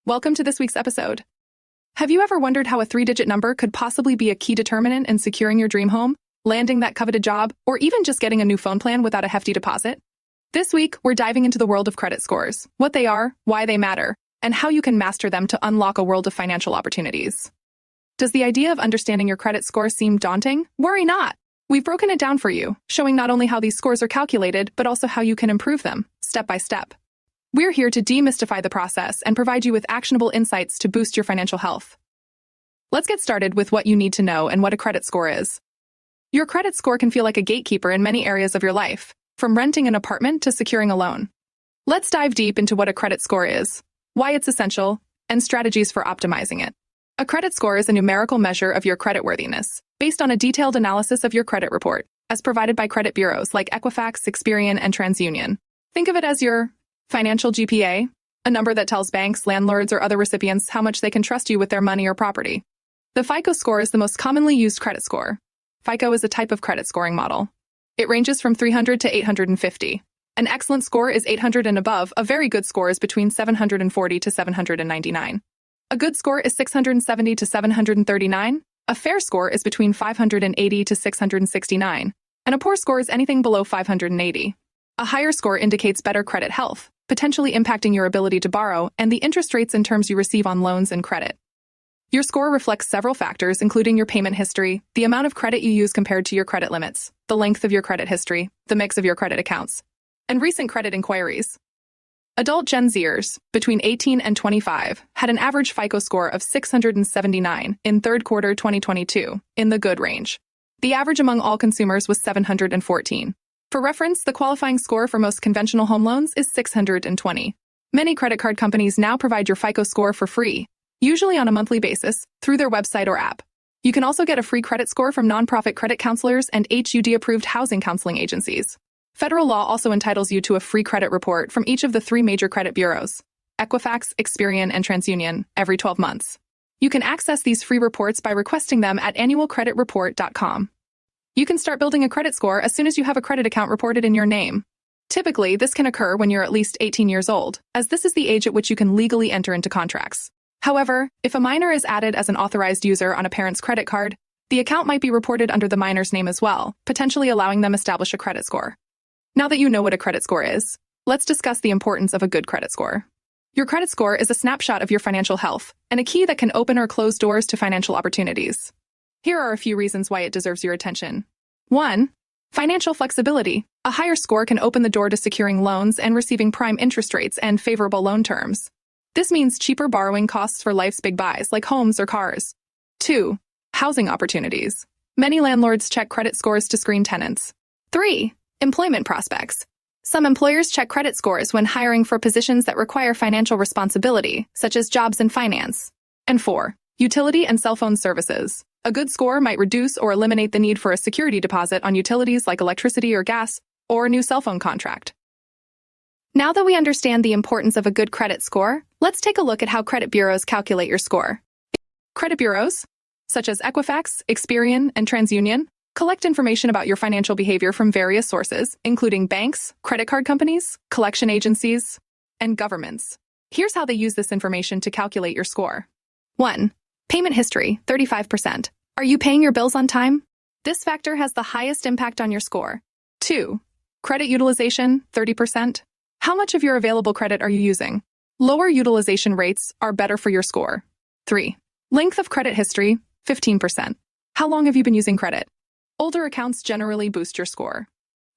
Welcome to this week's episode. Have you ever wondered how a three-digit number could possibly be a key determinant in securing your dream home, landing that coveted job, or even just getting a new phone plan without a hefty deposit? This week, we're diving into the world of credit scores, what they are, why they matter, and how you can master them to unlock a world of financial opportunities. Does the idea of understanding your credit score seem daunting? Worry not. We've broken it down for you, showing not only how these scores are calculated, but also how you can improve them, step by step. We're here to demystify the process and provide you with actionable insights to boost your financial health. Let's get started with what you need to know and what a credit score is. Your credit score can feel like a gatekeeper in many areas of your life, from renting an apartment to securing a loan. Let's dive deep into what a credit score is, why it's essential, and strategies for optimizing it. A credit score is a numerical measure of your creditworthiness, based on a detailed analysis of your credit report, as provided by credit bureaus like Equifax, Experian, and TransUnion. Think of it as your financial GPA, a number that tells banks, landlords, or other recipients how much they can trust you with their money or property. The FICO score is the most commonly used credit score. FICO is a type of credit scoring model. It ranges from 300 to 850. An excellent score is 800 and above. A very good score is between 740 to 799. A good score is 670 to 739. A fair score is between 580 to 669. And a poor score is anything below 580. A higher score indicates better credit health, potentially impacting your ability to borrow and the interest rates and terms you receive on loans and credit. Your score reflects several factors, including your payment history, the amount of credit you use compared to your credit limits, the length of your credit history, the mix of your credit accounts, and recent credit inquiries. Adult Gen Zers, between 18 and 25, had an average FICO score of 679 in third quarter 2022, in the good range. The average among all consumers was 714. For reference, the qualifying score for most conventional home loans is 620. Many credit card companies now provide your FICO score for free, usually on a monthly basis, through their website or app. You can also get a free credit score from nonprofit credit counselors and HUD-approved housing counseling agencies. Federal law also entitles you to a free credit report from each of the three major credit bureaus, Equifax, Experian, and TransUnion, every 12 months. You can access these free reports by requesting them at annualcreditreport.com. You can start building a credit score as soon as you have a credit account reported in your name. Typically, this can occur when you're at least 18 years old, as this is the age at which you can legally enter into contracts. However, if a minor is added as an authorized user on a parent's credit card, the account might be reported under the minor's name as well, potentially allowing them to establish a credit score. Now that you know what a credit score is, let's discuss the importance of a good credit score. Your credit score is a snapshot of your financial health and a key that can open or close doors to financial opportunities. Here are a few reasons why it deserves your attention. 1. Financial flexibility. A higher score can open the door to securing loans and receiving prime interest rates and favorable loan terms. This means cheaper borrowing costs for life's big buys like homes or cars. 2. Housing opportunities. Many landlords check credit scores to screen tenants. 3. Employment prospects. Some employers check credit scores when hiring for positions that require financial responsibility, such as jobs in finance. And 4. Utility and cell phone services. A good score might reduce or eliminate the need for a security deposit on utilities like electricity or gas, or a new cell phone contract. Now that we understand the importance of a good credit score, let's take a look at how credit bureaus calculate your score. Credit bureaus, such as Equifax, Experian, and TransUnion, collect information about your financial behavior from various sources, including banks, credit card companies, collection agencies, and governments. Here's how they use this information to calculate your score. 1. Payment history, 35%. Are you paying your bills on time? This factor has the highest impact on your score. 2. Credit utilization, 30%. How much of your available credit are you using? Lower utilization rates are better for your score. 3. Length of credit history, 15%. How long have you been using credit? Older accounts generally boost your score.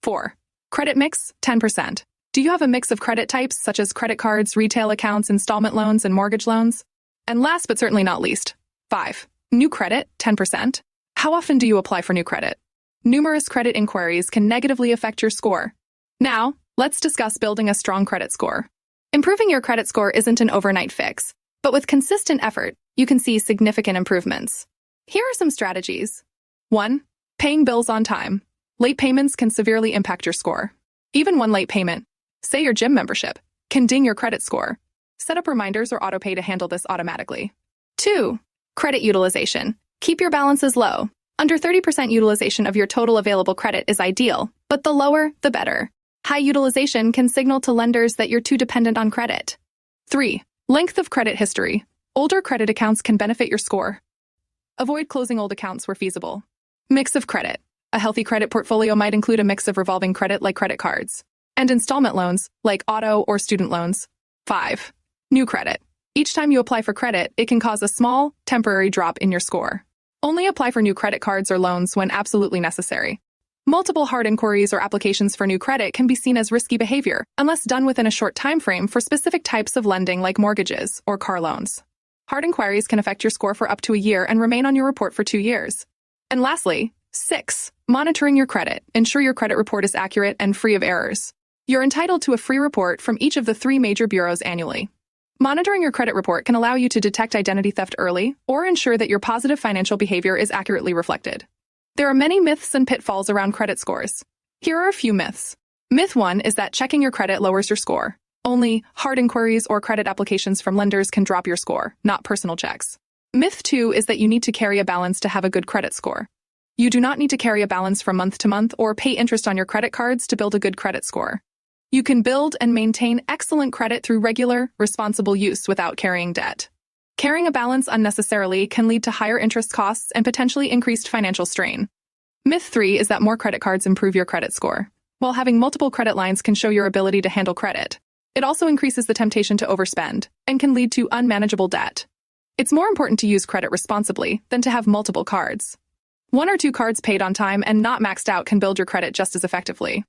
4. Credit mix, 10%. Do you have a mix of credit types such as credit cards, retail accounts, installment loans, and mortgage loans? And last but certainly not least, 5. New credit, 10%. How often do you apply for new credit? Numerous credit inquiries can negatively affect your score. Now, let's discuss building a strong credit score. Improving your credit score isn't an overnight fix, but with consistent effort, you can see significant improvements. Here are some strategies. 1. Paying bills on time. Late payments can severely impact your score. Even one late payment, say your gym membership, can ding your credit score. Set up reminders or autopay to handle this automatically. 2. Credit utilization. Keep your balances low. Under 30% utilization of your total available credit is ideal, but the lower, the better. High utilization can signal to lenders that you're too dependent on credit. 3. Length of credit history. Older credit accounts can benefit your score. Avoid closing old accounts where feasible. Mix of credit. A healthy credit portfolio might include a mix of revolving credit like credit cards and installment loans like auto or student loans. 5. New credit. Each time you apply for credit, it can cause a small, temporary drop in your score. Only apply for new credit cards or loans when absolutely necessary. Multiple hard inquiries or applications for new credit can be seen as risky behavior unless done within a short time frame for specific types of lending like mortgages or car loans. Hard inquiries can affect your score for up to a year and remain on your report for 2 years. And lastly, 6. Monitoring your credit. Ensure your credit report is accurate and free of errors. You're entitled to a free report from each of the 3 major bureaus annually. Monitoring your credit report can allow you to detect identity theft early or ensure that your positive financial behavior is accurately reflected. There are many myths and pitfalls around credit scores. Here are a few myths. Myth 1 is that checking your credit lowers your score. Only hard inquiries or credit applications from lenders can drop your score, not personal checks. Myth 2 is that you need to carry a balance to have a good credit score. You do not need to carry a balance from month to month or pay interest on your credit cards to build a good credit score. You can build and maintain excellent credit through regular, responsible use without carrying debt. Carrying a balance unnecessarily can lead to higher interest costs and potentially increased financial strain. Myth 3 is that more credit cards improve your credit score. While having multiple credit lines can show your ability to handle credit, it also increases the temptation to overspend and can lead to unmanageable debt. It's more important to use credit responsibly than to have multiple cards. 1 or 2 cards paid on time and not maxed out can build your credit just as effectively.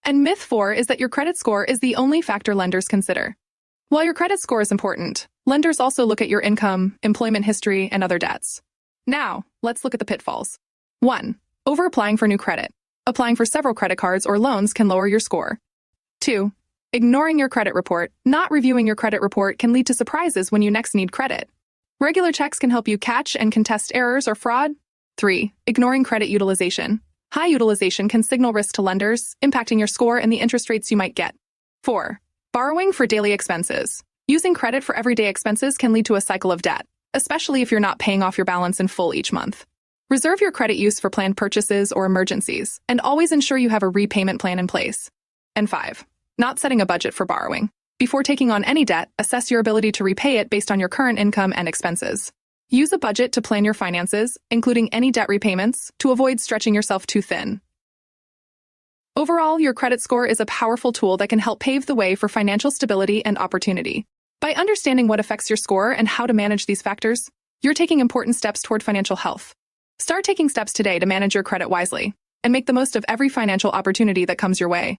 And myth 4 is that your credit score is the only factor lenders consider. While your credit score is important, lenders also look at your income, employment history, and other debts. Now, let's look at the pitfalls. 1. Over-applying for new credit. Applying for several credit cards or loans can lower your score. 2. Ignoring your credit report. Not reviewing your credit report can lead to surprises when you next need credit. Regular checks can help you catch and contest errors or fraud. 3. Ignoring credit utilization. High utilization can signal risk to lenders, impacting your score and the interest rates you might get. 4. Borrowing for daily expenses. Using credit for everyday expenses can lead to a cycle of debt, especially if you're not paying off your balance in full each month. Reserve your credit use for planned purchases or emergencies, and always ensure you have a repayment plan in place. And 5. Not setting a budget for borrowing. Before taking on any debt, assess your ability to repay it based on your current income and expenses. Use a budget to plan your finances, including any debt repayments, to avoid stretching yourself too thin. Overall, your credit score is a powerful tool that can help pave the way for financial stability and opportunity. By understanding what affects your score and how to manage these factors, you're taking important steps toward financial health. Start taking steps today to manage your credit wisely and make the most of every financial opportunity that comes your way.